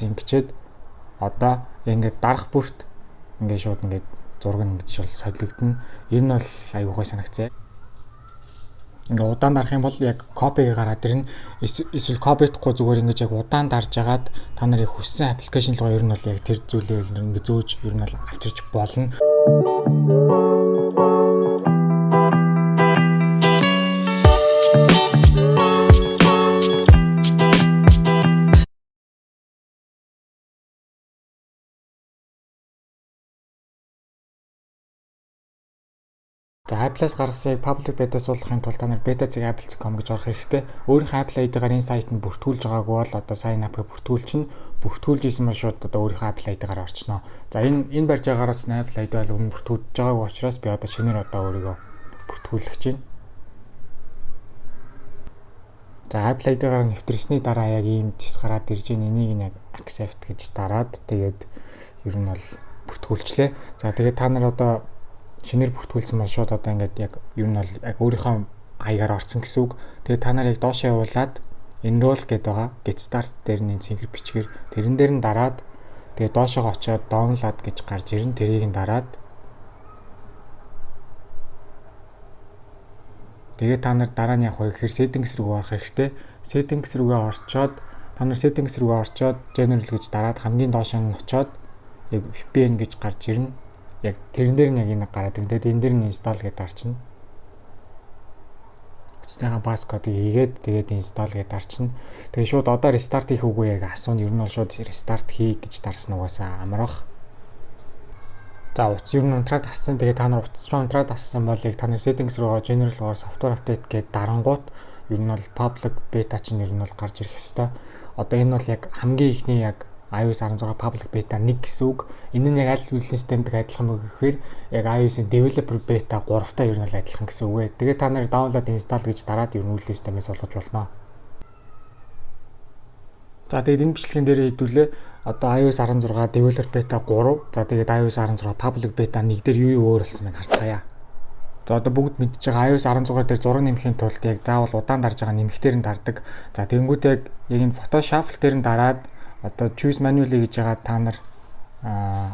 Ингэчээд одоо ингээд дарах бүрт ингээд шууд ингээд зураг ингэж бол солигдно. Энэ бол аюу гой санагцээ. Ингээд удаан дарах юм бол яг копиг гараад ирнэ. Эсвэл копихгүй зүгээр ингэж яг удаан дарж агаад та нар яг хүссэн аппликейшн руу ер нь бол яг тэр зүйлээ ингээд зөөж ер нь бол авчирч болно. За Apple-аас гаргасан public beta суулгахын тулд та нар beta.apple.com гэж орох хэрэгтэй. Өөрийнхөө Apple ID-гаар энэ сайтанд бүртгүүлж байгаагүй бол одоо sign up-ыг бүртгүүлж исэн маань шууд одоо өөрийнхөө Apple ID-гаар орчихно. За энэ барьж байгаараас Apple ID бол өмнө бүртгүүлж байгаагүй учраас би одоо шинээр одоо өөрийгөө бүртгүүлэх чинь. За Apple ID-гаар нэвтрсэний дараа яг ийм тис гараад ирж байгаа энийг яг accept гэж дараад тэгээд ер нь бол бүртгүүлчлээ. За тэгээд та нар одоо шинээр бүртгүүлсэн маань шууд одоо ингээд яг ер нь бол яг өөрийнхөө аягаар орсон гэсэн үг. Тэгээд та нар яг доошоо явуулаад enroll гэдэг байгаа. Get start дээр нь цэнгэр бичгээр тэрэн дээр нь дараад тэгээд доошоо очиод download гэж гарч ирнэ. Тэрийг нь дараад тэгээд та нар дараа нь явах вэ гэхээр settings руу орох хэрэгтэй. Settings руугаа орчоод та нар settings руугаа орчоод general гэж дараад хамгийн доошоо нь очиод яг VPN гэж гарч ирнэ. Яг тэрэн дээр нь яг энэ гараад ирнэ. Тэгээд энэ дээр нь install гэдээ гарчна. Үстнийхээ passcode-ыг хийгээд тэгээд install гэдээ гарчна. Тэгээд шууд одоо restart хийх үгүй яг асууна. Ер нь бол шууд restart хий гэж дарсан угаасаа амрах. За утас ер нь унтраад тассан. Тэгээд та нар утас руу унтраад тассан бол яг та нар settings руу general руу software update гэдэг дарангуут ер нь бол public beta чинь ер нь бол гарч ирэх ёстой. Одоо энэ бол яг хамгийн ихний яг iOS 16 public beta 1 гэсэн үг. Энэ нь яг аль рelease system-тэй адилхан мөн гэхээр яг iOS-ийн developer beta 3-тай ер нь бол адилхан гэсэн үг. Тэгээд та нар download install гэж дараад ер нь release system-ээс олгож болно. За тэгээд энэ бичлэгэн дээр хэдүүлээ одоо iOS 16 developer beta 3. За тэгээд iOS 16 public beta 1 дээр юу өөр болсон бэ харцгаая. За одоо бүгд мэдчихэж байгаа iOS 16 дээр зураг нэмэхийн тулд яг заавал удаан дарж байгаа нэмэгтээр нь дардаг. За тэгэнгүүт яг энэ Photoshop дээр нь дараад одоо choose manually гэж байгаа та нар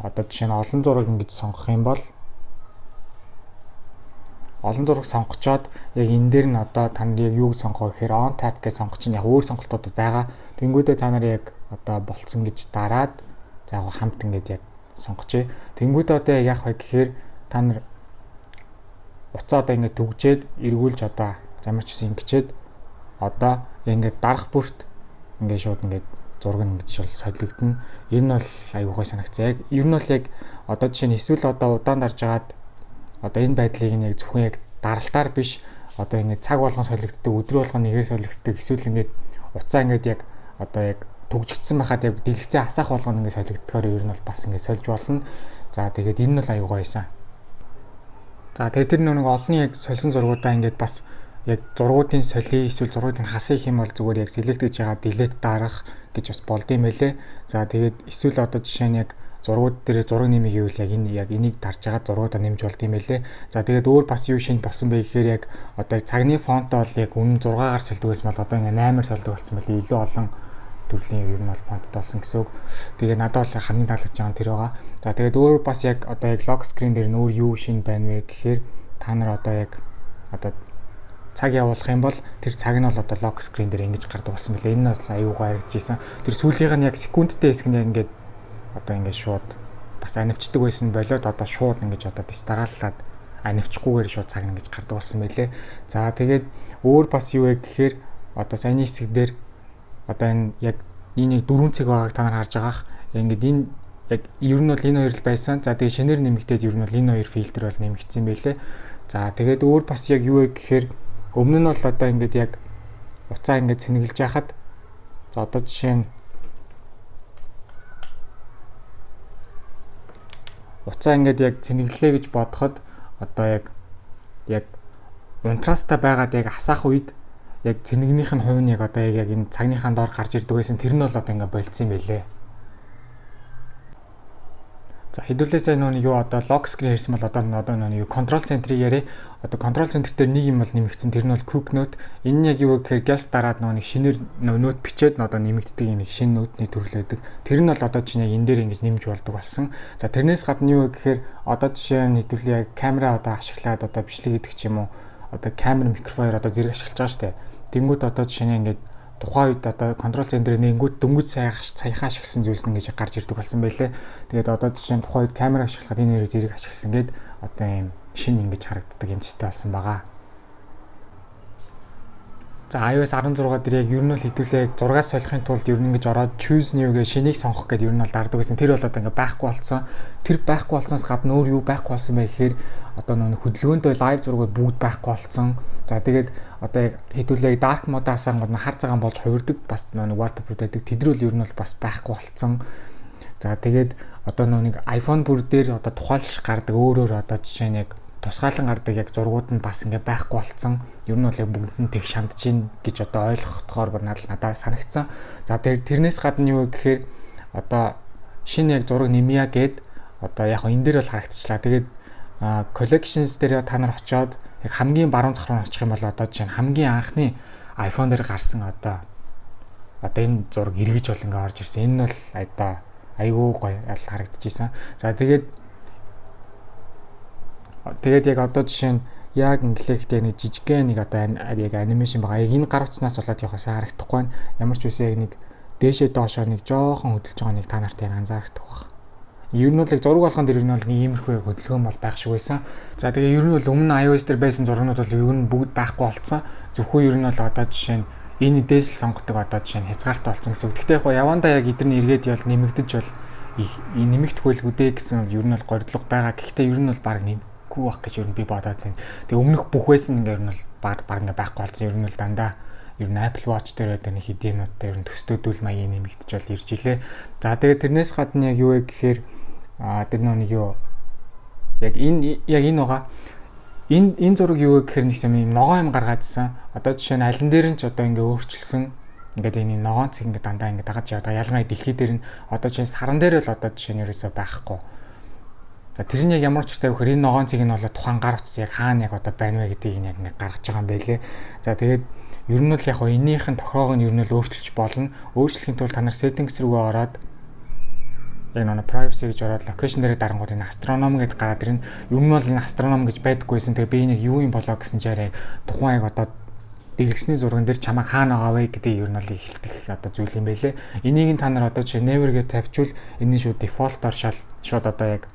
одоо жишээ нь олон зураг ингэж сонгох юм бол олон зураг сонгочоод яг энэ дээр нь одоо та нар яг юуг сонгох гэхээр on tap гэж сонгох чинь яг өөр сонголтууд байгаа. Тэнгүүдээ та нар яг одоо болцсон гэж дараад за яг хамт ингэж яг сонгочээ. Тэнгүүдээ одоо яг вэ гэхээр та нар уцаа одоо ингэ түгжээд эргүүлж одоо ямар ч юм ингэчээд одоо ингэ дарах бүрт ингэ шууд ингэ зураг нь гэж бол солигдно. Энэ бол аюу гой санагцаа. Ер нь бол яг одоо жишээ нь эсвэл одоо удаан дарж агаад одоо энэ байдлыг нь яг зөвхөн яг даралтаар биш одоо ингэ цаг болгон солигддог, өдөр болгон нэгээр солигддог, эсвэл ингэ уцаа ингэ яг одоо яг түгжигдсэн байхад яг дэлгэцээ асаах болгон ингэ солигддохоор ер нь бол бас ингэ сольж болно. За тэгээд энэ нь бол аюу гойсан. За тэгээд тэр нэг олонний яг сольсон зургуудаа ингэ бас яг зургуудын соли эсвэл зургуудын хасах юм бол зүгээр яг select гэж байгаа delete дарах гэж бас болдсон байлээ. За тэгээд эсвэл одоо жишээ нь яг зургууд дээр зураг нэмийг гэвэл яг энийг дарж байгаа зургуудаа нэмж болдсон байлээ. За тэгээд өөр бас юу шинэ болсон бэ гэхээр яг одоо цагны фонтоо бол яг үнэн 6-аар солидог байсан бол одоо ингээ 8-аар солидог болсон байлээ. Илүү олон төрлийн ер нь бол фонт болсон гэсэн үг. Тэгээд надад бол хамгийн таалагдж байгаа нь тэр байгаа. За тэгээд өөр бас яг одоо яг lock screen дээр нөр юу шинэ байна вэ гэхээр та нар одоо яг одоо цаг явуулах юм бол тэр цаг нь бол одоо lock screen дээр ингэж гардаг болсон байлээ. Энэ бас аюугаа харагдчихсан. Тэр сүүлийнх нь яг секундтэй хэсэг нь яг ингэж одоо ингэж шууд бас анивчдаг байсан болоод одоо шууд ингэж одоо дарааллаад анивчихгүйгээр шууд цаг нь ингэж гардаг болсон байлээ. За тэгээд өөр бас юу вэ гэхээр одоо саяны хэсэг дээр одоо энэ яг энэ 4 цаг байгааг та нар харж байгаах. Ингэж энэ яг ер нь бол энэ хоёр л байсан. За тэгээд шинээр нэмэгдээд ер нь бол энэ хоёр фильтр бол нэмэгдсэн байлээ. За тэгээд өөр бас яг юу вэ гэхээр өмнө нь бол одоо ингэж яг уцаа ингэж цэнгэлж яхад за одоо жишээ нь уцаа ингэж яг цэнгэллээ гэж бодоход одоо яг унтраастай байгаад яг асаах үед яг цэнэгнийх нь хувь нь яг одоо яг энэ цагныхаа доор гарч ирдэг байсан. Тэр нь бол одоо ингэ болцсон байлээ. За хэдүүлээ сая нэг юу одоо lock screen хэлсэн бол одоо нэг юу control center-ийг яриа. Одоо control center дээр нэг юм бол нэмэгдсэн. Тэр нь бол quick note. Энэ нь яг юу гэхээр guest дараад нэг шинээр note бичээд одоо нэмэгддэг юм шинэ note-ны төрлөөдөг. Тэр нь бол одоо чинь яг энэ дээр ингэж нэмж болдог болсон. За тэрнээс гадна юу гэхээр одоо жишээ нь хэдүүлээ яг камера одоо ашиглаад одоо бичлэг хийдэг ч юм уу. Одоо камер микрофоноор одоо зэрэг ашиглаж байгаа шүү дээ. Тэнгүүд одоо жишээ нь ингэж тухайн үед одоо контрол центрийн нэнгүүд дөнгөж саяхан ашигласан зүйлс нь гэж гарч ирдэг болсон байлээ. Тэгээд одоо жишээ нь тухайн үед камера ашиглахад энэ хоёрыг зэрэг ашигласан гээд одоо юм шин ингэж харагддаг юм цэстэй болсон байгаа. За iOS 16 дээр яг ер нь бол хэдүүлээ зургаас солихын тулд ер нь ингэж ороод choose new-гээ шинийг сонгох гэдэг ер нь бол дарддаг гэсэн. Тэр бол одоо ингээ байхгүй болсон. Тэр байхгүй болсноос гадна өөр юу байхгүй болсон бэ гэхээр одоо нэг хөдөлгөөнтэй лайв зургууд бүгд байхгүй болсон. За тэгээд одоо яг хэдүүлээ dark mode-аас гол хар цагаан болж хувирдаг бас нэг wallpaper байдаг. Тэдрүүл ер нь бол бас байхгүй болсон. За тэгээд одоо нэг iPhone бүр дээр одоо тухайлш гардаг өөрөөр одоо жишээ нь яг тусгаалan гардаг яг зургууд нь бас ингээ байхгүй болцсон. Ер нь бол яг бүгд нь тэг шамдж гин гэж одоо ойлгохдохоор надад санагдсан. За тэрнээс гадна юу гэхээр одоо шинэ яг зураг нэмья гэд одоо яг энэ дээр бол харагдчихлаа. Тэгээд collections дээр та нар очиод яг хамгийн баруун зах руу очих юм бол одоо жишээ нь хамгийн анхны iPhone дээр гарсан одоо энэ зураг эргэж бол ингээ орж ирсэн. Энэ нь бол одоо айгүй гоё харагдчихсан. За тэгээд яг одоо жишээ нь яг инглихдээ нэг жижигхэн нэг одоо яг анимашн байгаа. Яг энэ гар утснаас болоод яг сайн харагдахгүй байна. Ямар ч үсэ яг нэг дээшээ доошоо нэг жоохон хөдөлж байгаа нэг та нарт яг анзаардах баг. Ер нь бол яг зураг болгон дээр ер нь бол нэг иймэрхүү хөдөлгөөн бол байх шиг байсан. За тэгээ ер нь бол өмнө iOS дээр байсан зургууд бол ер нь бүгд байхгүй болцсон. Зөвхөн ер нь бол одоо жишээ нь энэ дээшл сонгодог одоо жишээ нь хязгаартай болсон гэсэн. Гэхдээ яг явандаа яг эдгээр нь эргээд ял нэмэгдэж бол нэмэгдэх байлгүдээ гэсэн ер нь бол гордлого байгаа. Гэхдээ ер нь бол баг байх гэж ер нь би бодоод байна. Тэгээ өмнөх бүх байсан ингээ ер нь бол баг ингээ байхгүй болсон. Ер нь бол дандаа ер нь Apple Watch дээр одоо нэг хэдийнүүд ер нь төстөөдүүл маягийн нэмэгдэж бол ирж илээ. За тэгээ тэрнээс гадна яг юу вэ гэхээр тэр нэг юу яг энэ байгаа. Энэ зураг юу вэ гэхээр нэг юм ногоо юм гаргаадсан. Одоо жишээ нь алин дээр нь ч одоо ингээ өөрчилсөн. Ингээд энэ ногоон цэг ингээ дандаа ингээ дагаж явдаг. Ялангуяа дэлхий дээр нь одоо жишээ саран дээр л одоо жишээ нь ерөөсөө байхгүй. За тэр нь яг ямар ч утгатай вөхөр энэ ногоон цэг нь бол тухайн гар утас яг хаана яг одоо байна вэ гэдгийг яг ингээ гаргаж байгаа юм байлээ. За тэгээд ер нь л яг энийхэн тохироог нь ер нь л өөрчилж болно. Өөрчлөхийн тулд та нар settings рүүгээ ороод энэ privacy гэж ороод location дээр дарангууд энэ astronomy гэдээ гараад ирнэ. Ер нь бол энэ astronomy гэж байдаггүйсэн. Тэгээ би энийг юу юм болоо гэсэн чараа тухайн яг одоо дэлгэсний зурган дээр чамайг хаана байгаа вэ гэдгийг ер нь л эхэлтэх одоо зүйл юм байлээ. Энийг та нар одоо жишээ navigate тавьчвал энэ шууд default-оор шууд одоо яг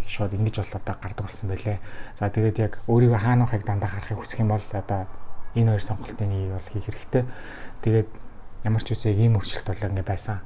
шууд ингэж бол одоо гардаг болсон байлээ. За тэгээд яг өөрийгөө хаана байхыг дандаа харахыг хүсэх юм бол одоо энэ хоёр сонголтын нэгийг бол хийх хэрэгтэй. Тэгээд ямар ч үсэг ийм өөрчлөлт бол ингэ байсан.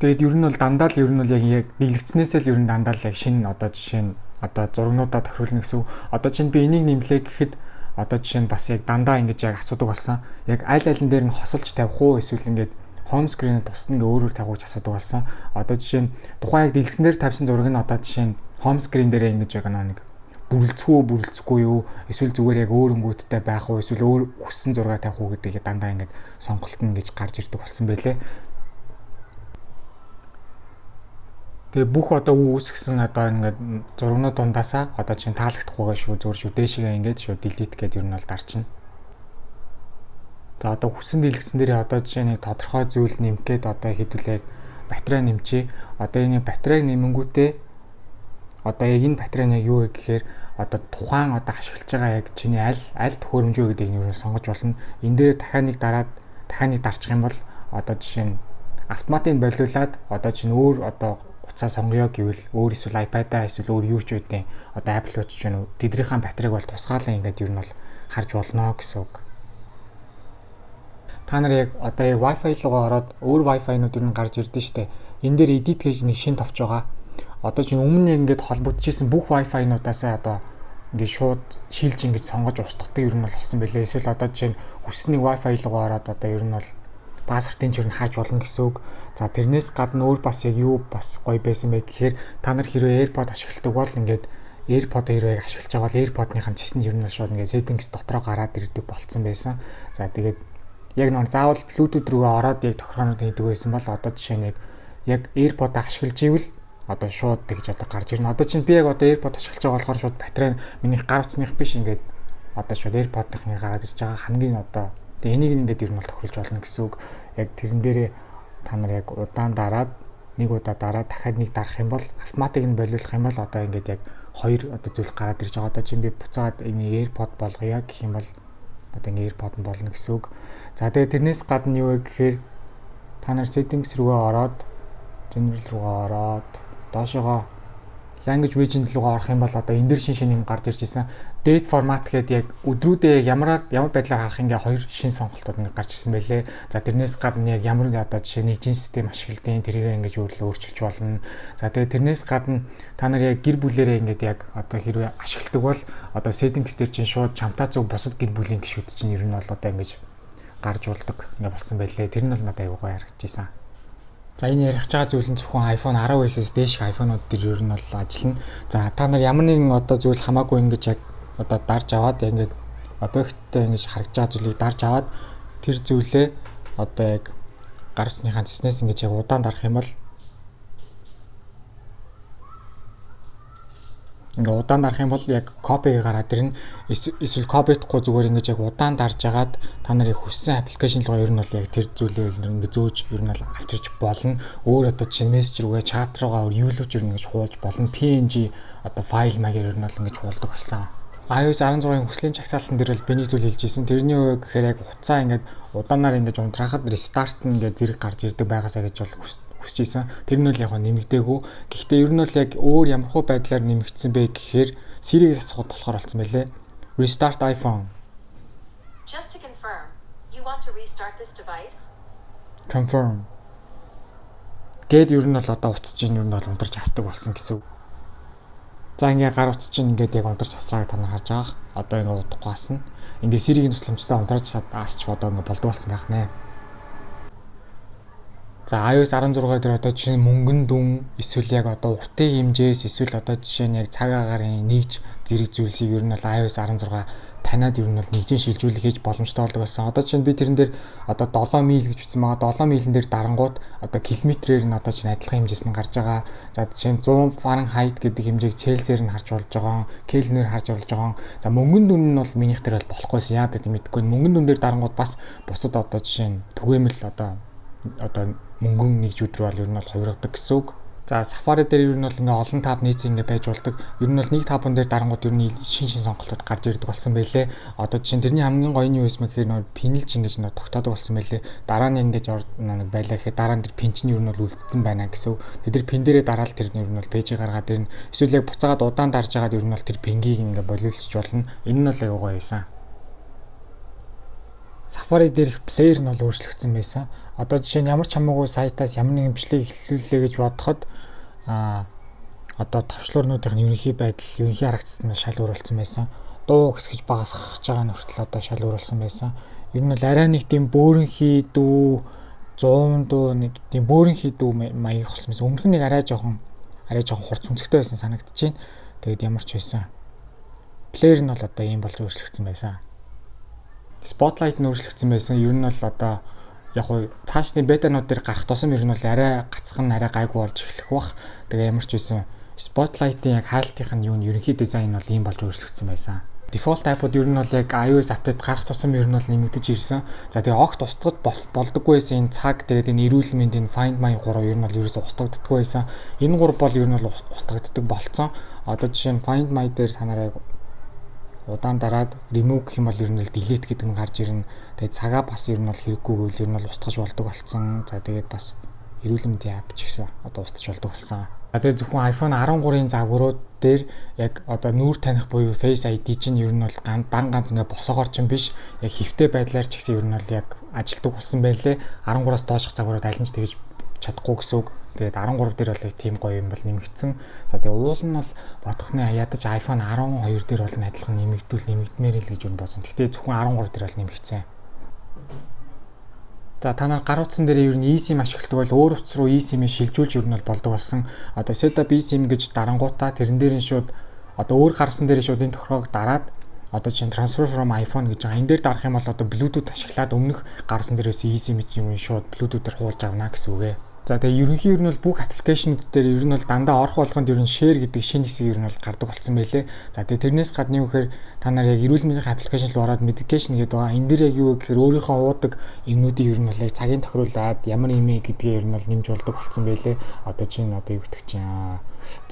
Тэгээд ер нь бол дандаа л ер нь бол яг дэлгэцнээсээ л ер нь дандаа л яг шинэ одоо жишээ нь одоо зургнуудаа тохируулна гэсэн. Одоо чинь би энийг нэмлээ гэхэд одоо жишээ нь бас яг дандаа ингэж яг асуудаг болсон. Яг аль алин дээр нь хосолж тавих уу эсвэл ингээд home screen-д тусна ингээ өөрөөр тавьж асуудаг болсон. Одоо жишээ нь тухайн яг дэлгэцэн дээр тавьсан зураг нь одоо жишээ нь home screen дээр ингэж яг нэг бүрэлдэхгүй юу эсвэл зүгээр яг өөр өнгөттэй байх уу эсвэл өөр хүссэн зураг тавих уу гэдгийг дандаа ингэ сонголт нь гэж гарч ирдэг болсон байлээ. Тэгээ бүх одоо үүсгэсэн одоо ингээд зургнууд дундаасаа одоо чинь таалагдахгүйгээ шүү зүгээр шүү дээшгээ ингээд шүү delete гэдэг юм бол дарчна. За одоо хүссэн дэлгэцэн дээр одоо жишээ нь тодорхой зүйл нэмэх гээд одоо хэдүүлээ батарей нэмчээ. Одоо энэ батарейг нэмэнгүүтээ одоо яг энэ батарей нь юу вэ гэхээр одоо тухайн одоо ашиглаж байгаа яг чиний аль төхөөрөмж вэ гэдгийг нь сонгож болно. Энэ дээр дахиад нэг дарчих юм бол одоо жишээ нь автоматик болиулаад одоо чинь өөр одоо уцаа сонгоё гэвэл өөр эсвэл iPad-аа эсвэл өөр юу ч үгүй одоо Apple Watch ч юм уу тэднийхэн батарейг бол тусгаалan ингээд ер нь бол харж болно гэсэн үг. Та нар яг одоо яг Wi-Fi руугаа ороод өөр Wi-Fi-нууд ер нь гарч ирдэ штэ. Энэ дээр edit гэж нэг шин товч байгаа. Одоо чинь өмнө ингээд холбогдчихсэн бүх Wi-Fi-нуудаасаа одоо ингээд шууд шилж ингэж сонгож устгадаг ер нь бол болсон байлээ. Эсвэл одоо чинь хүссний Wi-Fi руугаа ороод одоо ер нь бол пассвортын чирнэ харж болно гэсэн үг. За тэрнээс гадна өөр бас яг юу бас гоё байсан бэ гэхээр та нар хэрвээ AirPod ашигладаг бол ингээд AirPod хэрвээ ашиглаж байгаа бол AirPod-ныхын цэсэнд ер нь шууд ингээд settings дотроо гараад ирдэг болцсон байсан. За тэгээд яг нэг заавал Bluetooth рүүгээ ороод яг тохироонууд хийдэг байсан бол одоо жишээ нь яг яг AirPod ашиглаж ивэл одоо шууд тэгж одоо гарч ирнэ. Одоо чинь би яг одоо AirPod ашиглаж байгаа болохоор шууд батарей миний гар утасных биш ингээд одоо шууд AirPod-ын гараад ирж байгаа хамгийн одоо тэгээ энийг ингээд ер нь бол тохиолж болно гэсэн үг. Яг тэрэн дээрээ та нар яг удаан дараад нэг удаа дараа дахиад нэг дарах юм бол автоматик нь болиулах юм бол одоо ингээд яг хоёр одоо зүйл гараад ирж байгаа. Одоо чинь би буцаад энэ AirPod болгоё гэх юм бол одоо ингэ AirPod нь болно гэсэн үг. За тэгээ тэрнээс гадна юу вэ гэхээр та нар settings руугаа ороод general руугаа ороод доошогоо language region руугаа орох юм бол одоо энэ дэр шин юм гарч ирж исэн. Date format гэдэг яг өдрүүдээ ямар байдлаар харах ингээ хоёр шин сонголтууд ингээ гарч ирсэн байлээ. За тэрнээс гадна яг ямар одоо жишээ нэг жин систем ашигладیں۔ Тэрийг ингээ өөрчилж болно. За тэгээ тэрнээс гадна та нар яг гэр бүлэрээ ингээ яг одоо хэрвээ ашигладаг бол одоо settings дээр чинь шууд чамтаа зөв бусад гэр бүлийн гишүүд чинь ер нь бол одоо ингээ гарч улдаг ингээ болсон байлээ. Тэр нь бол надад аюу гой харагдчихсан. За энэ ярих байгаа зүйл нь зөвхөн iPhone 10-ээс дээш iPhone-ууд дээр ер нь бол ажиллана. За та нар ямар нэгэн одоо зүйл хамаагүй ингэж яг одоо дарж аваад ингээд объекттэй ингэж харагдж байгаа зүйлийг дарж аваад тэр зүйлээ одоо яг гар утасныхаа цэснээс ингэж яг удаан дарах юм бол ингээ удаан дарах юм бол яг копиг гараад ирнэ. Эсвэл копихгүй зүгээр ингээ яг удаан дарж агаад та нарын хүссэн аппликейшн руу ер нь бол яг тэр зүйлээ ингээ зөөж ер нь бол авчирч болно. Өөр одоо чинь мессеж рүүгээ чат руугаа юулууч ер нь ингэж хуулж болно. PNG одоо файл маягаар ер нь бол ингэж хуулдаг болсон. iOS 16-ын хүслийн чагсаалтан дээр бол би нэг зүйл хэлж ирсэн. Тэрний үе гэхээр яг хуцаа ингээд удаанаар ингэж унтраахад рестарт ингээд зэрэг гарч ирдэг байгаасаа гэж бол хүсэж ийсэн. Тэр нь бол яг нэмэгдээгүй. Гэхдээ ер нь бол яг өөр ямархуу байдлаар нэмэгдсэн бэ гэхээр Siri-гээс асууад болохоор болсон байлээ. Restart iPhone. Just to confirm, you want to restart this device? Confirm. Гэт ер нь бол одоо утас чинь ер нь бол унтарч хасдаг болсон гэсэн үг. За ингээ гар утас чинь ингээд яг унтарч хасж байгааг та нар харж байгаа. Одоо ингээ удахгүй хасна. Ингээ Siri-гийн тусламжтай унтарч хасч одоо ингээ болдог болсон байх нэ. За iOS 16 дээр одоо жишээ нь мөнгөн дүн эсвэл яг одоо уртын хэмжээс эсвэл одоо жишээ нь яг цаг агарын нэгж зэрэг зүйлсийг ер нь бол iOS 16 танаад ер нь бол нэгжин шилжүүлэх хийж боломжтой болдог болсон. Одоо чинь би тэрэн дээр одоо 7 миль гэж бичсэн байгаа. 7 милийн дээр дарангууд одоо километрээр нь одоо чинь адилхан хэмжээс нь гарч байгаа. За жишээ нь 100 Fahrenheit гэдэг хэмжээг Celsius-ээр нь харж болж байгаа. Kelvin-ээр харж болж байгаа. За мөнгөн дүн нь бол минийх дээр бол болохгүйсэн. Яа гэдэг мэдэхгүй. Мөнгөн дүн дээр дарангууд бас бусад одоо жишээ нь түгээмэл одоо мөнгөн нэгжүүд рүү бол ер нь бол хувиргадаг гэсэн үг. За Safari дээр ер нь бол ингээ олон таб нийцээ ингээ байж болдог. Ер нь бол нэг табан дээр дарангууд ер нь шин сонголтууд гарч ирдэг болсон байлээ. Одоо чинь тэрний хамгийн гоё нь юу юм гэхээр нөө пинэлж ингэж нөө тогтоодог болсон байлээ. Дараа нь ингэж нэг байлаа гэхэд дараа нь тэр пин чинь ер нь бол үлдсэн байна гэсэн үг. Тэр пин дээрээ дараал тэр нь ер нь бол пэйжийг гаргаад ирнэ. Эсвэл яг буцаагаад удаан дарж агаад ер нь бол тэр пингийг ингээ болиулчих болно. Энэ нь бол аюу гоё байсан. Safari дээрх плеер нь бол өөрчлөгдсөн байсан. Одоо жишээ нь ямар ч хамаагүй сайтаас ямар нэгэн бичлэг эхлүүлээ гэж бодоход одоо товчлуурнуудын ерөнхий байдал, ерөнхий харагдсан нь шал өөрчлөлтсөн байсан. Дуу хэсгэж багасгах байгаа нь хүртэл одоо шал өөрчлөлтсөн байсан. Ер нь бол арай нэг тийм бөөрөнхий дүү, 100 дүү нэг тийм бөөрөнхий дүү маяг болсон байсан. Өмнөх нь нэг арай жоохон хурц өнцгтэй байсан санагдчихээн. Тэгээд ямар ч байсан. Плеер нь бол одоо ийм болж өөрчлөгдсөн байсан. Spotlight нь өөрчлөгдсөн байсан. Ер нь бол одоо яг хуу цаашны бетанууд дээр гарах тусам ер нь бол арай гацх нь арай гайгүй болж эхлэх бах. Тэгээ ямар ч байсан Spotlight-ийн яг хаалтын юу ерөнхий дизайн бол ийм болж өөрчлөгдсөн байсан. Default type-ууд ер нь бол яг iOS апдейт гарах тусам ер нь бол нэмэгдэж ирсэн. За тэгээ огт устгаж болдоггүй байсан энэ цаг тэгээд энэ эрүүл мэндийн Find My 3 ер нь бол ерөөсө устгагддаггүй байсан. Энэ 3 бол ер нь бол устгагддаг болцсон. Одоо жишээ нь Find My дээр та нарыг удаан дараад remove гэх юм бол ер нь л delete гэдэг нь гарч ирнэ. Тэгээд цагаа бас ер нь бол хэрэггүй гэвэл ер нь бол устгаж болдог болсон. За тэгээд бас эрүүл мэндийн app ч гэсэн одоо устгаж болдог болсон. Тэгээд зөвхөн iPhone 13-ын загварууд дээр яг одоо нүүр таних буюу Face ID чинь ер нь бол ганц ингээ босоогоор чинь биш. Яг хэвтэй байдлаар ч гэсэн ер нь бол яг ажилтдаг болсон байлээ. 13-аас доошх загварууд аль нь ч тэгэж чадахгүй гэсэн үг. Тэгээд 13 дээр бол тийм гоё юм бол нэмэгдсэн. За тэгээд уул нь бол бодохны ядаж iPhone 12 дээр бол адилхан нэмэгдмээр л гэж юм бодсон. Гэхдээ зөвхөн 13 дээр бол нэмэгдсэн. За та нар гар утсан дээр ер нь eSIM ашигладаг бол өөр утас руу eSIM-ийг шилжүүлж ер нь бол болдог болсон. Одоо setup eSIM гэж дарангуудаа тэрэн дээр нь шууд одоо өөр гар утсан дээр шууд энэ тохироог дараад одоо чинь transfer from iPhone гэж байгаа. Энэ дээр дарах юм бол одоо Bluetooth ашиглаад өмнөх гар утсан дээрээс eSIM-ийг юм шууд Bluetooth-ээр хуулж авна гэсэн үг ээ. За тэгээ ерөнхий ер нь бол бүх аппликейшнүүд дээр ер нь бол дандаа орох болгонд ер нь share гэдэг шинэ хэсэг ер нь бол гардаг болсон байлээ. За тэгээ тэрнээс гадна юу гэхээр та нар яг эрүүл мэндийн аппликейшн руу ороод medication гэдэг байгаа. Энэ дээр яг юу гэхээр өөрийнхөө уудаг юмнуудыг ер нь бол яг цагийн тохируулаад ямар юм гэдгийг ер нь бол нэмж болдог болсон байлээ. Одоо чинь одоо юу гэдэг чинь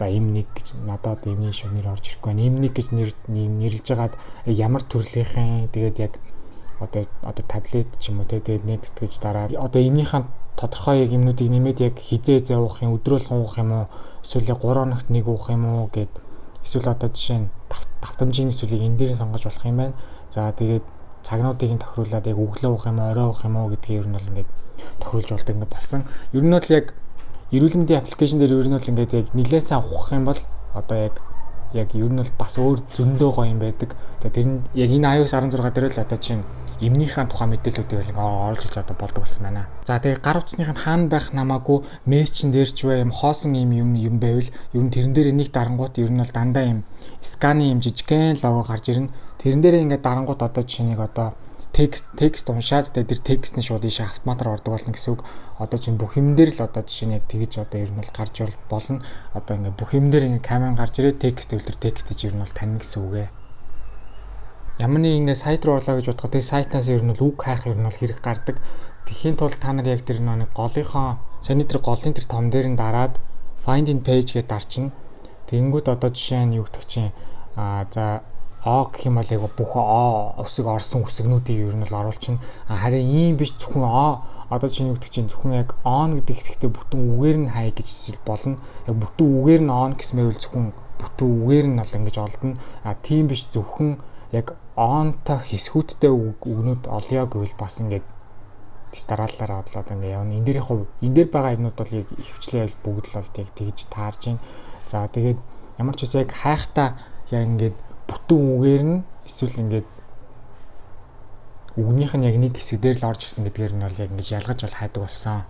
за M1 гэж надад эмний шөнээр орж ирэхгүй байна. M1 гэж нэрлж байгаад ямар төрлийнхэн тэгээд яг одоо таблет ч юм уу тэгээд next гэж дараа одоо эмнийхэн тодорхой яг юмнуудыг нэмээд яг хизээ уух юм, өдрөөлгөн уух юм уу, эсвэл 3 хоногт нэг уух юм уу гэд эсвэл одоо жишээ нь давтамжийн эсвэл энэ дээрээ сонгож болох юм байна. За тэгээд цагнуудыг тохируулаад яг өглөө уух юм уу, орой уух юм уу гэдгийг ер нь бол ингээд тохируулж болдог ингээд болсон. Ер нь бол яг эрүүл мэндийн аппликейшн дээр ер нь бол ингээд яг нэлээд сайн ухах юм бол одоо яг ер нь бол бас өөр зөндөө гоё юм байдаг. За тэр нь яг энэ iOS 16 дээр л одоо чинь эмнийхэн тухай мэдээллүүдийг оруулж иж одоо болдог болсон байна. За тэгээ гар утасных нь хаана байх намаагүй мессежн дээр ч бай юм хоосон юм байвал ер нь тэрэн дээр нэг дарангууд ер нь бол дандаа юм сканы юм жижигхэн лого гарч ирнэ. Тэрэн дээр ингээд дарангууд одоо жишээнийг одоо текст уншаад тэр текстний шууд ийшээ автоматар ордог болно гэсэн үг. Одоо чинь бүх юм дээр л одоо жишээ нь яг тэгж одоо ер нь бол гарч болно. Одоо ингээд бүх юм дээр ингээд камера гарч ирээд текст төвлөр текстэж ер нь бол тань гэсэн үг ээ. Ямар нэг ингэ сайт руу орлоо гэж бодоход тэр сайтнаас ер нь үг хайх ер нь бол хэрэг гардаг. Тэхийн тулд та нар яг тэр нэг голынхоо сони тэр голын тэр том дээр нь дараад find in page гэдээ дарчна. Тэнгүүд одоо жишээ нь юу гэдэг чинь за гэх юм бол яг бүх усыг орсон үсгнүүдийг ер нь бол оруулчихна. Харин ийм биш зөвхөн одоо чинь юу гэдэг чинь зөвхөн яг on гэдэг хэсэгтээ бүтэн үгээр нь хай гэж эсвэл болно. Яг бүтэн үгээр нь on гэсэн мэвэл зөвхөн бүтэн үгээр нь бол ингэж олдно. Тийм биш зөвхөн яг онтой хэсгүүдтэй үгнүүд олё гэвэл бас ингээд дараалалаараа бодлоод ингээд явна. Энэ дээрийн хувь энэ дээр байгаа юмнууд бол яг ихвчлэн бүгд л бол яг тэгж таарж байна. За тэгээд ямар ч үс яг хайхтаа яг ингээд бүтэн үгээр нь эсвэл ингээд үгнийх нь яг нэг хэсэг дээр л орж ирсэн гэдгээр нь бол яг ингэж ялгаж бол хайдаг болсон.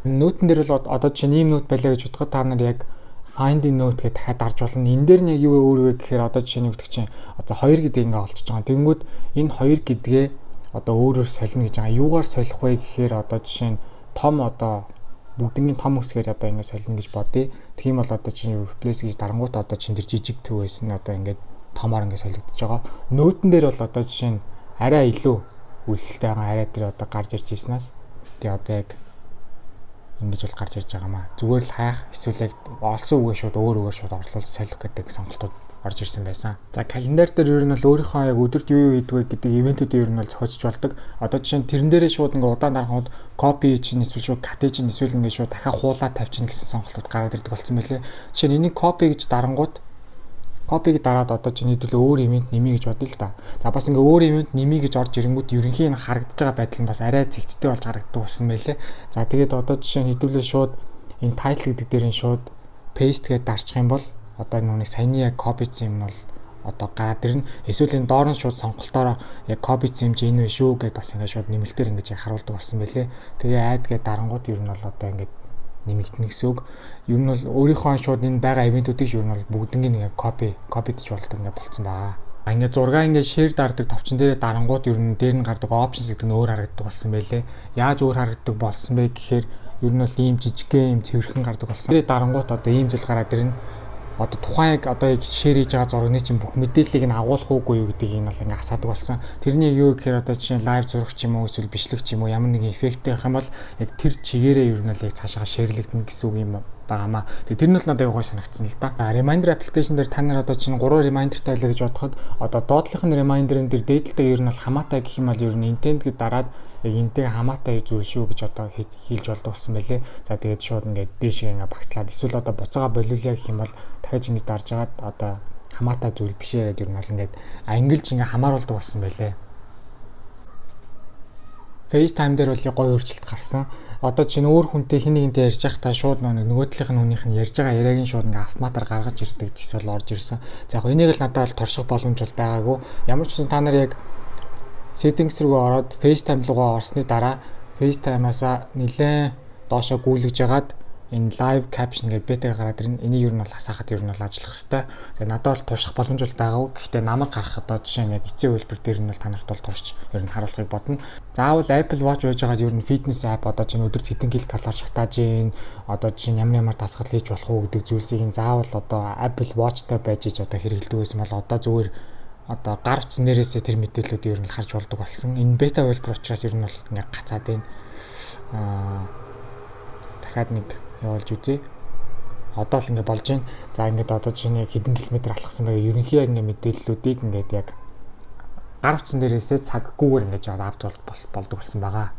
Нөтөн дээр бол одоо чинь ийм нөт байлаа гэж бодоход та нар яг find in note гэж дахиад дарж болно. Энэ дээр нь яг юу өөр вэ гэхээр одоо жишээ нь өгдөг чинь одоо 2 гэдэг ингээ олчиж байгаа. Тэгэнгүүт энэ 2 гэдгээ одоо өөрөөр солино гэж байгаа. Юугаар солих вэ гэхээр одоо жишээ нь том одоо бүгднийг том үсгээр одоо ингээ солино гэж бодъё. Тэгэх юм бол одоо чинь replace гэж дарангуут одоо чинь тэр жижиг төв байсан одоо ингээ томоор ингээ солигдож байгаа. Нөтөн дээр бол одоо жишээ нь арай илүү үйлдэлтэй байгаа арай тэр одоо гарч ирж ирснаас тэгээ одоо яг ингэж бол гарч ирж байгаа маа. Зүгээр л хайх эсвэл яг олсон үгээ шууд өөр шууд орлуулж солих гэдэг сонголтууд орж ирсэн байсан. За календар дээр ер нь бол өөрийнхөө яг өдөрт юу хийдэг вэ гэдэг ивентүүдийг ер нь бол зохиож болдог. Одоо жишээ нь тэрэн дээрээ шууд ингээ удаан дарахад копи чинь эсвэл шууд кат чинь эсвэл ингээ шууд дахиад хуулаад тавьчихна гэсэн сонголтууд гараад ирдэг болсон байлээ. Жишээ нь энийг копи гэж дарангууд копиг дараад одоо чинь хэдүүлээ өөр ивент нэмье гэж бодъё л да. За бас ингээ өөр ивент нэмье гэж орж ирэнгүүт ерөнхийн харагдаж байгаа байдал нь бас арай зэгцтэй болж харагддаг болсон байлээ. За тэгээд одоо жишээ нь хэдүүлээ шууд энэ title гэдэг дээр нь шууд paste гэж дарчих юм бол одоо нүуний саяны яг копиц юм нь бол одоо гараад ирнэ. Эсвэл энэ доор нь шууд сонголтоор яг копиц юм чи энэ вэ шүү гэдээ бас ингээ шууд нэмэлтээр ингээ харуулдаг болсон байлээ. Тэгээ add гэдэг дарангууд ер нь бол одоо ингээ нэмэгдэнэ гэсэн үг. Ер нь бол өөрийнхөө шууд энэ байгаа ивентүүдийг ер нь бол бүгднийг нэг копидж болдог ингээ болцсон байгаа. Ингээ зургаа ингээ share дардаг товчон дээрээ дарангууд ер нь дээр нь гардаг options гэдэг нь өөр харагддаг болсон байлээ. Яаж өөр харагддаг болсон бэ гэхээр ер нь бол ийм жижигхэн ийм цэвэрхэн гардаг болсон. Дээрээ дарангууд одоо ийм зүйл гараад ирнэ. Одоо тухайн яг одоо share хийж байгаа зургийн чинь бүх мэдээллийг нь агуулах уугүй юу гэдгийг нь бол ингээ асаадаг болсон. Тэрний юу гэхээр одоо жишээ лайв зураг ч юм уу эсвэл бичлэг ч юм уу ямар нэгэн эффекттэй байх юм бол яг тэр чигээрээ ер нь л яг цаашаа шеэрлэгдэнэ гэсэн үг юм байгаамаа. Тэгээ тэр нь л надад гой санагдсан л да. Reminder application дээр та нар одоо чинь 3 reminder тайлаа гэж бодоход одоо доотлохын reminder-ын дээр дээдэлтэй ер нь бол хамаатай гэх юм бол ер нь intent гэдээ дараад яг энтэй хамаатай зүйл шүү гэж одоо хийлж болдог болсон байлээ. За тэгээд шууд ингээд дээшээ ингээ багцлаад эсвэл одоо буцаага болиулъя гэх юм бол дахиж ингэж дарж агаад одоо хамаатай зүйл биш ээ гэдэг ер нь бол ингээд ангилж ингээ хамааруулдаг болсон байлээ. FaceTime дээр бол гоё өөрчлөлт гарсан. Одоо чинь өөр хүнтэй хин нэгэнтэй ярьж байхдаа шууд нөгөө талынх нь хүнийх нь ярьж байгаа яриаг нь шууд ингээ автоматар гаргаж ирдэг зэс бол орж ирсэн. За яг энийг л надад бол турших боломж бол байгаагүй. Ямар ч үсэн та нар яг settings руу ороод FaceTime руугаа орсны дараа FaceTime-аас нэлээд доошоо гүйлгэж ягаад энэ live caption гэдэг бетаг гараад ирнэ. Энийг ер нь бол хасаахад ер нь бол ажиллах хэрэгтэй. Тэгээ надад бол турших боломж бол байгаагүй. Гэхдээ намайг гарах одоо жишээ нь яг эцсийн үйлбэр дээр нь бол та нарт бол турш ер нь харуулахыг бодно. Заавал Apple Watch байж байгаад ер нь fitness app одоо чинь өдөрт хэдэн кил калори шатааж ийн одоо чинь ямар дасгал хийж болох уу гэдэг зүйлсийг заавал одоо Apple Watch-тай байж иж одоо хэрэглэдэг байсан бол одоо зүгээр одоо гар утсан нэрээсээ тэр мэдээллүүдийг ер нь харж болдог болсон. Энэ бета үйлбэр учраас ер нь бол ингээ гацаад байна. Дахиад нэг явуулж үзье. Одоо л ингээ болж байна. За ингээд одоо жишээ нь хэдэн километр алхсан байгаа ерөнхий яг ингээ мэдээллүүдийг ингээд яг гар утсан дээрээсээ цаггүйгээр ингээд авч болдог болсон байгаа.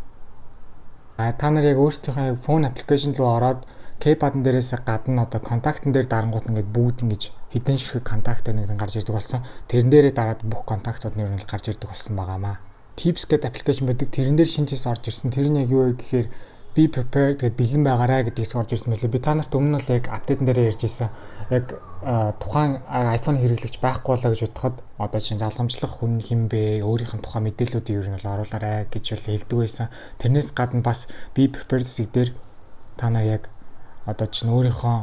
Та нар яг өөрсдийнхөө фон аппликейшн руу ороод K-button дээрээс гадна одоо контактн дээр дарангуут ингээд бүгд ингэж хэдэн ширхэг контакт нэг гарч ирдэг болсон. Тэрэн дээрээ дараад бүх контактууд нь ер нь гарч ирдэг болсон байгаамаа. Tips гэдэг аппликейшн байдаг. Тэрэн дээр шинжээс орж ирсэн. Тэр нь яг юу вэ гэхээр be prepared гэдэг бэлэн байгаарай гэдгээс орж ирсэн мөлий. Би та нарт өмнө нь л яг апдейтн дээр ярьж ирсэн. Яг тухайн iPhone хэрэглэгч байхгүй болоо гэж бодоход одоо чинь залгамжлах хүн хэм бэ? Өөрийнх нь тухайн мэдээллүүдийг ер нь бол оруулаарай гэж бол хэлдэг байсан. Тэрнээс гадна бас be prepared хэсэг дээр та нар яг одоо чинь өөрийнхөө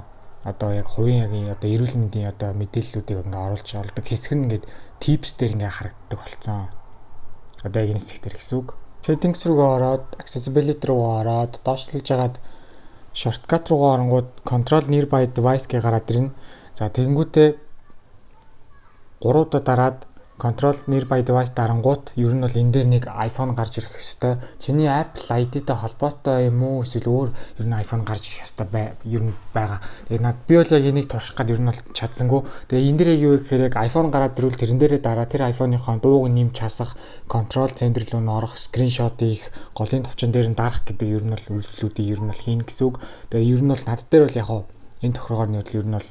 одоо яг хувийн яг одоо эрүүл мэндийн одоо мэдээллүүдийг ингээ оруулж олдог хэсэг нь ингээд tips дээр ингээ харагддаг болсон. Одоо яг энэ хэсэг дээр гэсэн үг. Settings руугаа ороод accessibility руугаа ороод доошлуулж хагаад shortcut руугаа оронгууд control nearby device гээ гараад ирнэ. За тэгэнгүүтээ 3 удаа дараад control nearby device дарангуут ер нь бол энэ дээр нэг iPhone гарч ирэх ёстой. Чиний Apple ID-тэй холбоотой юм уу эсвэл өөр ер нь iPhone гарч ирэх ёстой ер нь байгаа. Тэгээ над би бол яг энийг турших гад ер нь бол чадсангүй. Тэгээ энэ дээр яг юу гэхээр яг iPhone гараад ирвэл тэрэн дээрээ дараа тэр iPhone-ийнхоо дууг нэмж хасах, control center руу орох, screenshot хийх, голын товчон дээр нь дарах гэдэг ер нь бол үйлдэлүүдийг ер нь бол хийн гэсэн үг. Тэгээ ер нь бол над дээр бол яг энэ тохиргоор нь ер нь бол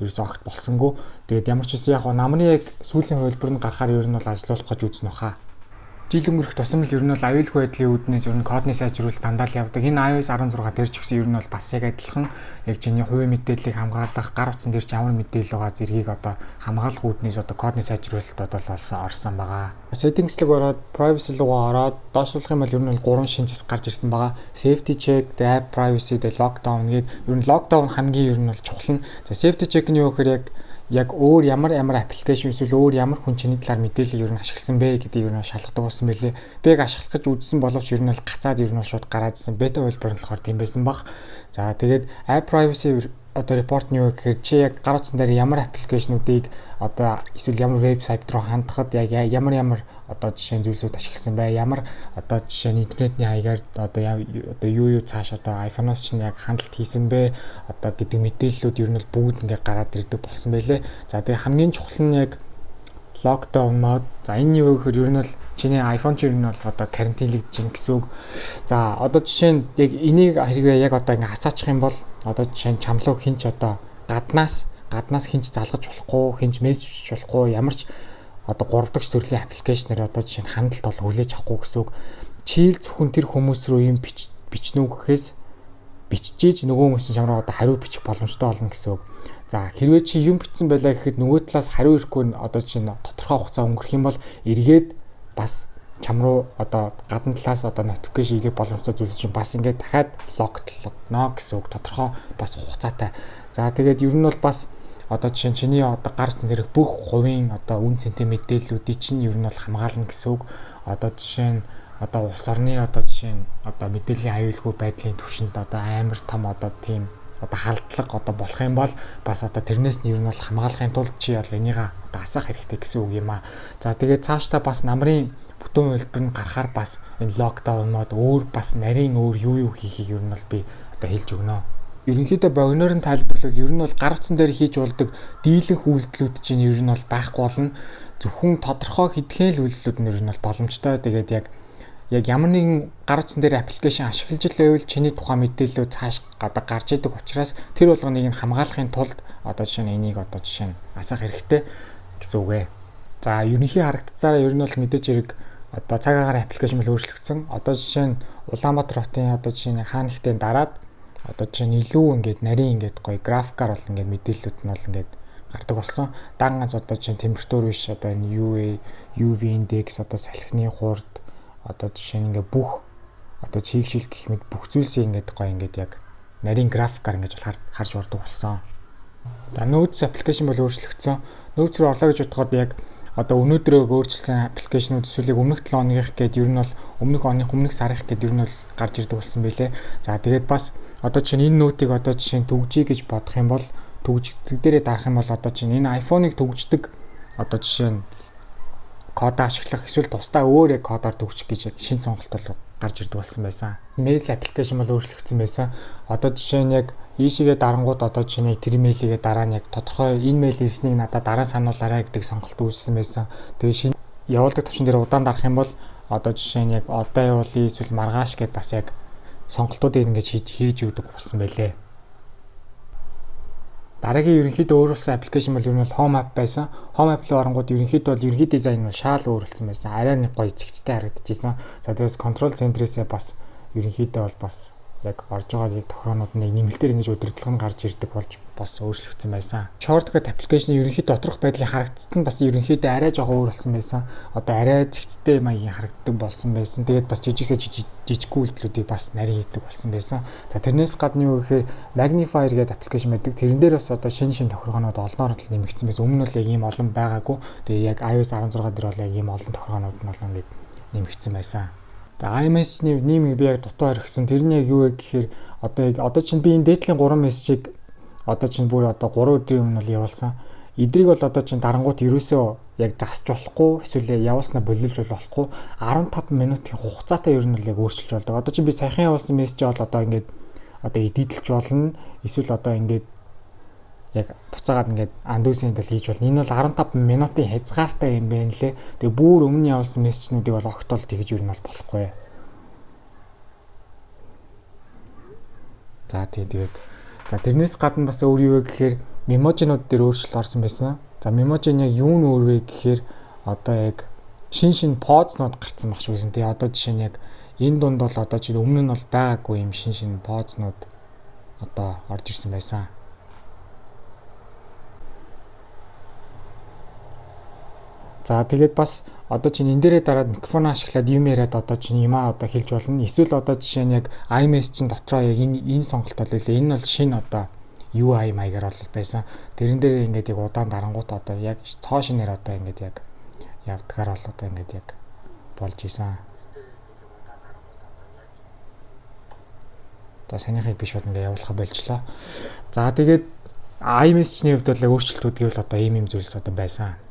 ерөөсөө огт болсонгүй. Тэгээд ямар ч үсэн яг намрын яг сүүлийн хувилбар нь гарахаар ер нь бол ажиллуулах гэж үзнэ хаа. Жил өнгөрөх тусам л ер нь бол аюулгүй байдлын үүднээс ер нь кодны сайжруулалт дандаа л явдаг. Энэ iOS 16 дээр ч гэсэн ер нь бол бас яг адилхан яг чиний хувийн мэдээллийг хамгаалах, гар утсан дээр ч ямар мэдээлэл байгаа зэргийг одоо хамгаалах үүднээс одоо кодны сайжруулалтад бол орсон байгаа. Settings руу ороод privacy руу ороод доошлуулах юм бол ер нь бол 3 шин зэс гарч ирсэн байгаа. Safety check, app privacy, lockdown гэдэг ер нь lockdown хамгийн ер нь бол чухал нь. За safety check нь юу гэхээр яг өөр ямар аппликейшн эсвэл өөр ямар хүн чиний талаар мэдээлэл ер нь ашигласан бэ гэдгийг ер нь шалгадаг болсон байлээ. Би яг ашиглах гэж үзсэн боловч ер нь бол гацаад ер нь шууд гараад ирсэн. Бета үйлбэр нь болохоор тийм байсан баг. За тэгээд app privacy одоо report нь юу гэхээр чи яг гар утсан дээр ямар аппликейшнуудыг одоо эсвэл ямар вебсайт руу хандахад яг ямар одоо жишээ зүйлсүүд ашигласан бай, ямар одоо жишээ нь интернетний хаягаар одоо юу цааш одоо iPhone-оос чинь яг хяналт хийсэн бэ одоо гэдэг мэдээллүүд ер нь бүгд ингээ гараад ирдэг болсон байлээ. За тэгээ хамгийн чухал нь яг lockdown mode. За энэ юу гэхээр ер нь бол чиний iPhone ч ер нь бол одоо карантинлэгдэж байна гэсэн үг. За одоо жишээ нь яг энийг хэрэгээ яг одоо ингээ хасаачих юм бол одоо жишээ нь чамлуу хинч одоо гаднаас хинч залгаж болохгүй, хинч мессеж болохгүй, ямар ч одоо 3 дахь төрлийн аппликейшнээр одоо жишээ нь хандлт бол хүлээж авахгүй гэсэн үг. Чийл зөвхөн тэр хүмүүс рүү юм бичнэ үү гэхээс биччихээж нөгөө хүмүүс чинь чамраа одоо хариу бичих боломжтой болно гэсэн үг. За хэрвээ чи юм бичсэн байлаа гэхэд нөгөө талаас хариу ирэхгүй одоо чинь тодорхой хугацаа өнгөрөх юм бол эргээд бас чам руу одоо гадна талаас одоо notification хийх боломжтой зүйлс чинь бас ингээд дахиад логтлогно гэсэн үг. Тодорхой бас хугацаатай. За тэгээд ер нь бол бас одоо жишээ нь чиний одоо гарт нэрх бүх хувийн одоо үн цэнтэй мэдээллүүдийг чинь ер нь бол хамгаална гэсэн үг. Одоо жишээ нь одоо улс орны одоо жишээ нь одоо мэдээллийн аюулгүй байдлын түвшинд одоо амар том одоо тийм одоо халдлага одоо болох юм бол бас одоо тэрнээс нь ер нь бол хамгаалахын тулд чи бол энийг одоо асаах хэрэгтэй гэсэн үг юм аа. За тэгээд цаашдаа бас намрын бүтэн хэлбэр нь гарахаар бас энэ локдаун мод өөр бас нарийн өөр юу хийхийг ер нь бол би одоо хэлж өгнө. Ерөнхийдөө богиноор нь тайлбарлавал ер нь бол гар утсан дээр хийж болдог дийлэнх үйлдэлүүд чинь ер нь бол байхгүй болно. Зөвхөн тодорхой хэдхэн л үйлдэлүүд нь ер нь бол боломжтой. Тэгээд яг ямар нэгэн гар утсан дээр аппликейшн ашиглаж байвал чиний тухайн мэдээлэлүүд цааш одоо гарч идэг учраас тэр болгоныг нь хамгаалахын тулд одоо жишээ нь энийг одоо жишээ нь асах хэрэгтэй гэсэн үг ээ. За ерөнхий харагдцаараа ер нь бол мэдээж хэрэг одоо цаг агаар аппликейшн бол өөрчлөгдсөн. Одоо жишээ нь Улаанбаатар хотын одоо жишээ нь хаан ихтэй дараад одоо жишээ нь илүү ингээд нарийн ингээд гоё графикаар бол ингээд мэдээлэлүүд нь бол ингээд гардаг болсон. Дан ганц одоо жишээ нь температур биш одоо энэ UV index одоо салхины хурд одоо жишээ нь ингээ бүх одоо чийгшил гэх мэт бүх зүйлсийг ингээ гоё ингээд яг нарийн графикаар ингэж бол харж урдаг болсон. За Notes аппликейшн бол өөрчлөгдсөн. Notes руу орлоо гэж бодоход яг одоо өнөөдрөө өөрчилсөн аппликейшнүүд эсвэл өмнөх 7 оных гээд ер нь бол өмнөх сарынх гээд ер нь бол гарч ирдэг болсон байлээ. За тэгээд бас одоо чинь энэ ноутыг одоо жишээ нь түгжий гэж бодох юм бол түгждэг дээрээ дарах юм бол одоо чинь энэ iPhone-ыг түгждэг одоо жишээ нь код ашиглах эсвэл тусдаа өөр яг кодоор түгжих гэж шинэ сонголт бол гарч ирдэг болсон байсан. Mail application бол өөрчлөгдсөн байсан. Одоо жишээ нь яг ийшээгээ дарангууд одоо жишээ нь тэр мэйлигээ дараа нь яг тодорхой энэ мэйл ирснийг надад дараа сануулаарай гэдэг сонголт үүссэн байсан. Тэгээ шинэ явуулдаг төвчөн дээр удаан дарах юм бол одоо жишээ нь яг одоо явуулъя эсвэл маргааш гэдээ бас яг сонголтуудыг ингэж хийж өгдөг болсон байлээ. Дараагийн ерөнхийдөө өөрчлөсөн аппликейшн бол ер нь Home App байсан. Home App-ийн оронгууд ерөнхийдөө дизайн бол шал өөрчлөсөн байсан. Арай нэг гоё зэгцтэй харагдчихсан. За тэгээс Control Center-ээсээ бас ерөнхийдөө бол бас яг орж байгаа яг тохироонууд нэг нэмэлтээр ингэж удирдлага нь гарч ирдэг болж бас өөрчлөгдсөн байсан. Shortcut аппликейшны ерөнхийдөө доторх байдлын харагдцад нь бас ерөнхийдөө арай жоохон өөр болсон байсан. Одоо арай зэгцтэй маягийн харагддаг болсон байсан. Тэгээд бас жижиггүй үйлдэлүүдийг бас нарийн хийдэг болсон байсан. За тэрнээс гадна юу гэхээр Magnifier гэдэг аппликейшн байдаг. Тэрэн дээр бас одоо шинэ тохиргоонууд олноор л нэмэгдсэн байсан. Өмнө нь бол яг ийм олон байгаагүй. Тэгээ яг iOS 16 дээр бол яг ийм олон тохиргоонууд нь бол ингэж нэмэгдсэн байсан. За iMessage-ний нэмийг би яг дутуу орхисон. Тэр нь яг юу вэ гэхээр одоо чинь би энэ дээдлийн 3 мессежийг одоо чинь бүр одоо 3 өдрийн өмнө л явуулсан. Эдрийг бол одоо чинь дарангуут ерөөсөө яг засч болохгүй эсвэл явуулснаа болиулж болохгүй 15 минутын хугацаатай ер нь л яг өөрчилж болдог. Одоо чинь би саяхан явуулсан мессеж бол одоо ингээд одоо эдитэлж болно. Эсвэл одоо ингээд яг буцаагаад ингээд undo-send хийж болно. Энэ бол 15 минутын хязгаартай юм байна лээ. Тэгээ бүр өмнө явуулсан мессежнүүдийг бол огт бол тэгж юу нь бол болохгүй. За тэгээд тэрнээс гадна бас өөр юу вэ гэхээр меможинууд дээр өөрчлөлт орсон байсан. За меможин яг юу нь өөр вэ гэхээр одоо яг шин познууд гарсан багш байсан. Тэгээ одоо жишээ нь яг энэ дунд бол одоо чинь өмнө нь бол байгаагүй юм шин познууд одоо орж ирсэн байсан. За тэгээд бас одоо чинь энэ дээрээ дараад микрофон ашиглаад юм яриад одоо чинь юмаа одоо хэлж болно. Эсвэл одоо жишээ нь яг iMessage чинь дотроо яг энэ сонголт бол үлээ. Энэ бол шинэ одоо UI маягаар бол байсан. Тэрэн дээр ингээд яг удаан дарангуут одоо яг цоо шинээр одоо ингээд яг явдгаар бол одоо ингээд яг болж исэн. За санийхыг би шууд ингээд явуулах болжлоо. За тэгээд iMessage-ний хувьд бол өөрчлөлтүүд гэвэл одоо ийм зүйлс одоо байсан.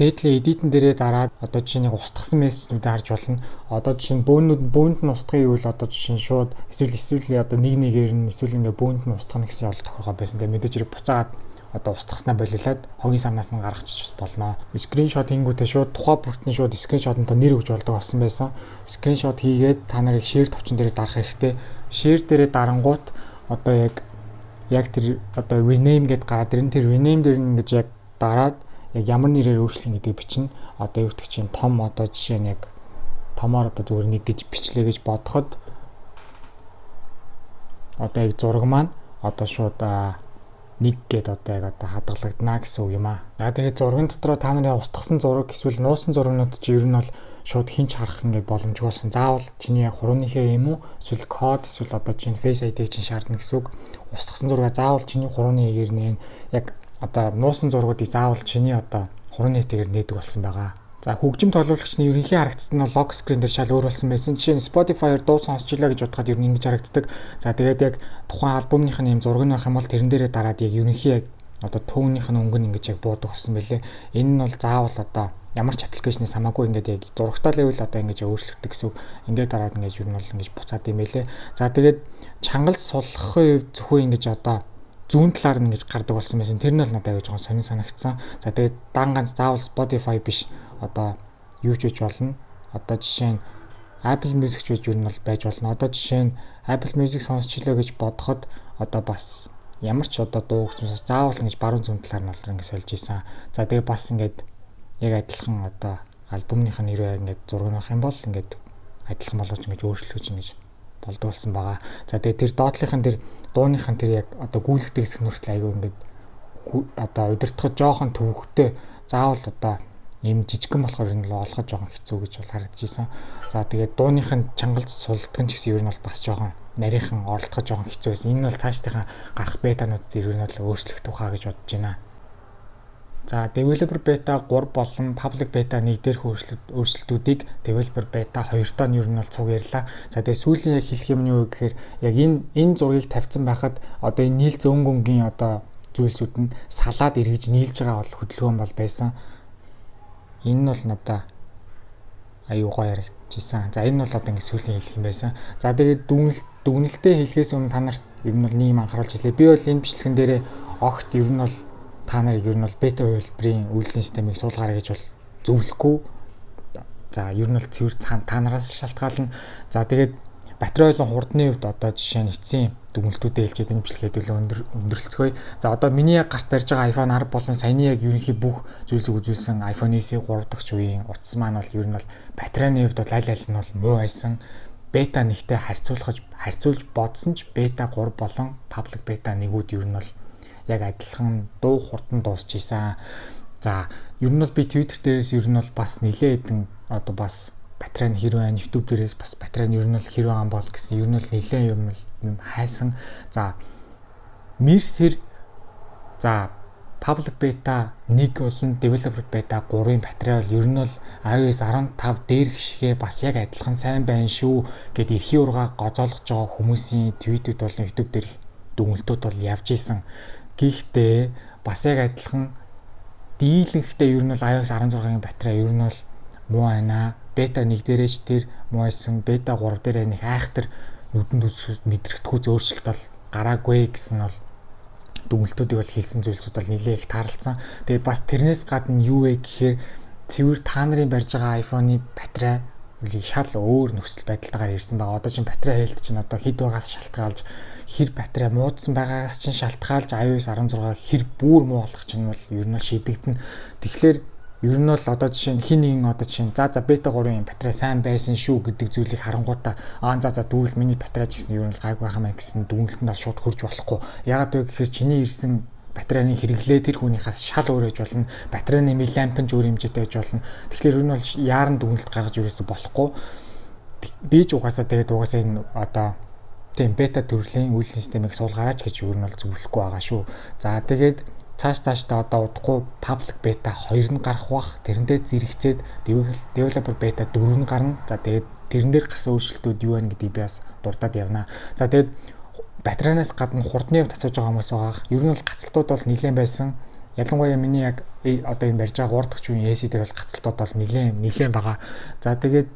Дээдлийн эдитэн дээрээ дараад одоо жишээ нэг устгасан мессежнүүд харж болно. Одоо жишээ нь бөөнд нь устгахын үйл одоо жишээ нь шууд эсвэл одоо нэгээр нь эсвэл ингээ бөөнд нь устгах гэсэн явдал тохиргоо байсан. Тэгээ мэдээж хэрэг буцаагаад одоо устгаснаа болиулаад хогийн самнаас нь гаргачих болно. Скриншот хийнгүүтээ шууд тухай бүртний шууд скриншотод нэр өгж болдог болсон байсан. Скриншот хийгээд та нарыг share товчон дээрээ дарах хэрэгтэй. Share дээрээ дарангуут одоо яг тэр одоо rename гэдээ гараад ирэн тэр rename дээр нь ингэж яг дараад яг ямар нэрээр өөрчлөн гэдэг бичнэ. Одоо юу гэдэг чинь том одоо жишээ нь яг томоор одоо зүгээр нэг гэж бичлээ гэж бодоход одоо яг зураг маань одоо шууд нэг гэд одоо яг одоо хадгалагдана гэсэн үг юм аа. За тэгээд зургийн дотроо та нарын устгасан зураг эсвэл нуусан зургнууд чи ер нь бол шууд хинч харах ингээд боломжгүй болсон. Заавал чиний яг хурууныхээ юм уу эсвэл код эсвэл одоо чинь Face ID чинь шаардна гэсэн үг. Устгасан зургаа заавал чиний хурууны хэгээр нэ яг одоо нуусан зургуудыг заавал чиний одоо хурууны хэтэйгээр нээдэг болсон байгаа. За хөгжим толгуулагчны ерөнхий харагдцад нь лог скрин дээр шал өөр болсон байсан. Жишээ нь Spotify-аар дуу сонсчлаа гэж бодоход ер нь ингэж харагддаг. За тэгээд яг тухайн альбомных нь юм зураг нь байх юм бол тэрэн дээрээ дараад яг ерөнхий яг одоо төвнийх нь өнгө нь ингэж яг буудаг болсон байлээ. Энэ нь бол заавал одоо ямар ч аппликейшнээс хамаагүй ингээд яг зурагтай левел одоо ингэж өөрчлөгддөг гэсэн. Ингээд дараад ингэж ер нь бол ингэж буцаад юм байлээ. За тэгээд чангалт суллахын хувьд зөвхөн ингэж одоо зүүн талаар нь ингэж гардаг болсон байсан. Тэр нь л надад аяж жоохон сонир санагдсан. За тэгээд дан ганц заавал Spotify биш одоо юу ч хийж болно. Одоо жишээ нь Apple Music ч юу нь бол байж болно. Одоо жишээ нь Apple Music сонсчлоо гэж бодоход одоо бас ямар ч одоо дуу гэж заавал ингэж баруун зүүн талаар нь бол ингэ сольж ийсэн. За тэгээд бас ингээд яг адилхан одоо альбомных нь нэрээ ингээд зураг нөх юм бол ингээд адилхан болгож ингэж өөрчлөж ингэж болдуулсан байгаа. За тэгээд тэр доотлынхан тэр дууныхан тэр яг одоо гүйлгдэг хэсэг нүртэл айгүй ингээд одоо удирдахад жоохон төвөгтэй заавал одоо ийм жижигхэн болохоор энэ л олоход жоохон хэцүү гэж бол харагдаж байсан. За тэгээд дууныхан чангалц сулддаг ч гэсэн ер нь бол бас жоохон нарийнхан оролдоход жоохон хэцүү байсан. Энэ бол цаашдынхаа гарах бетануудад ер нь бол өөрчлөх тухай гэж бодож байна. За developer beta 3 болон public beta 1 дээрх өөрчлөлтүүдийг developer beta 2-тоо нь ер нь бол цуг ярьлаа. За тэгээ сүүлийн яг хэлэх юм нь юу гэхээр яг энэ зургийг тавьсан байхад одоо энэ нийлц өнгөнгийн одоо зүйлсүүд нь салаад эргэж нийлж байгаа бол хөдөлгөөн бол байсан. Энэ нь бол надаа аюу гоё яригдчихсан. За энэ нь бол одоо ингэ сүүлийн хэлэх юм байсан. За тэгээд дүгнэлтээ хэлхээс өмнө та нарт ер нь бол нэг юм анхааруулж хэлье. Би бол энэ бичлэгэн дээрээ огт ер нь бол та нарыг ер нь бол бета хувилбарын үйлдвэрлэлийн системийг суулгаарай гэж бол зөвлөхгүй. За ер нь бол цэвэр та нараас шалтгаална. За тэгээд батарей ойлон хурдны хувьд одоо жишээ нь эцсийн дүгнэлтүүдээ хэлж энэ бичлэгээ хэдүүлээ өндөрлөцгөөе. За одоо миний яг гарт барьж байгаа iPhone 10 болон саяны яг ерөнхий бүх зүйлсийг үзүүлсэн iPhone SE 3 дахь үеийн утас маань бол ер нь бол батарейны хувьд бол аль нь бол муу байсан. Бета 1-тэй харьцуулж бодсон ч бета 3 болон public beta 1-үүд ер нь бол яг адилхан дуу хурдан дуусч ийсэн. За ер нь бол би Twitter дээрээс ер нь бол бас нэлээд хэдэн одоо бас батарей нь хэрвээ байна, YouTube дээрээс бас батарей нь ер нь бол хэрвээ байгаа бол гэсэн ер нь бол нэлээд юм хайсан. За Mercer за public beta 1 болон developer beta 3-ын батарей бол ер нь бол iOS 15 дээрх шигээ бас яг адилхан сайн байна шүү гэд эрхий ургаа гозоолгож байгаа хүмүүсийн твитүүд болон YouTube дээрх дүгнэлтүүд бол явж исэн. Гэхдээ бас яг адилхан дийлэнхтэй ер нь бол iOS 16-гийн батарей ер нь бол муу байна. Бета 1 дээрээч тэр муу байсан. Бета 3 дээрээ нэг айхтар нүдэнд үзэхэд мэдрэгдэхүй өөрчлөлт бол гараагүй гэсэн бол дүгнэлтүүдийг бол хэлсэн зүйлсүүд бол нэлээд их таарлцсан. Тэгээд бас тэрнээс гадна юу вэ гэхээр цэвэр та нарын барьж байгаа iPhone-ы батарей шал өөр нөхцөл байдалтайгаар ирсэн байгаа. Одоо чинь батарей хэлт чинь одоо хэд байгаас шалтгаалж хэр батарей муудсан байгаас чинь шалтгаалж iOS 16 хэр бүр муу болох чинь бол ер нь шийдэгдэн. Тэгэхээр ер нь бол одоо жишээ нь хин нэгэн одоо жишээ за бета 3-ын батарей сайн байсан шүү гэдэг зүйлийг харангуйтаа за тэгвэл миний батарей ч гэсэн ер нь гайгүй хаа маа гэсэн дүгнэлтэнд бол шууд хурж болохгүй. Яагаад вэ гэхээр чиний ирсэн батарейны хэрэглээ тэр хүнийхээс шал өөр байж болно. Батарейны миллиампен ч өөр хэмжээтэй байж болно. Тэгэхээр ер нь бол яаран дүгнэлт гаргаж ерөөсө болохгүй. Би ч угаасаа энэ одоо тийм бета төрлийн үйлдвэрлэлийн системийг суулгаараач гэж ер нь бол зөвлөхгүй байгаа шүү. За тэгээд цаашдаа одоо удахгүй public beta 2 нь гарах бах. Тэрэндээ зэрэгцээд developer beta 4 нь гарна. За тэгээд тэрэн дээр гарсан өөрчлөлтүүд юу вэ гэдгийг би бас дурдаад явна. За тэгээд батарейнаас гадна хурдны хувьд асууж байгаа хүмүүс байгаа. Ер нь бол гацалтууд бол нэлээд байсан. Ялангуяа миний яг одоо энэ барьж байгаа 3 дахь үеийн AC дээр бол гацалтууд бол нэлээд байгаа. За тэгээд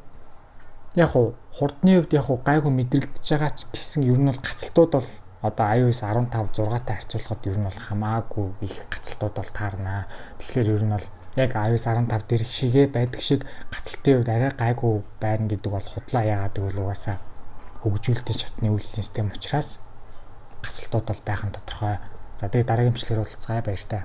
яг хурдны хувьд яг гайгүй мэдрэгдэж байгаа ч гэсэн ер нь бол гацалтууд бол одоо iOS 15 6-тай харьцуулахад ер нь бол хамаагүй их гацалтууд бол таарна. Тэгэхээр ер нь бол яг iOS 15 дээрх шигээ байдаг шиг гацалтын хувьд арай гайгүй байна гэдэг бол худлаа. Яагаад гэвэл угаасаа хөгжүүлэлтийн шатны үйлдвэрлэлийн систем учраас гацалтууд бол байх нь тодорхой. За тэгээд дараагийн бичлэгээр уулзцаая, баяртай.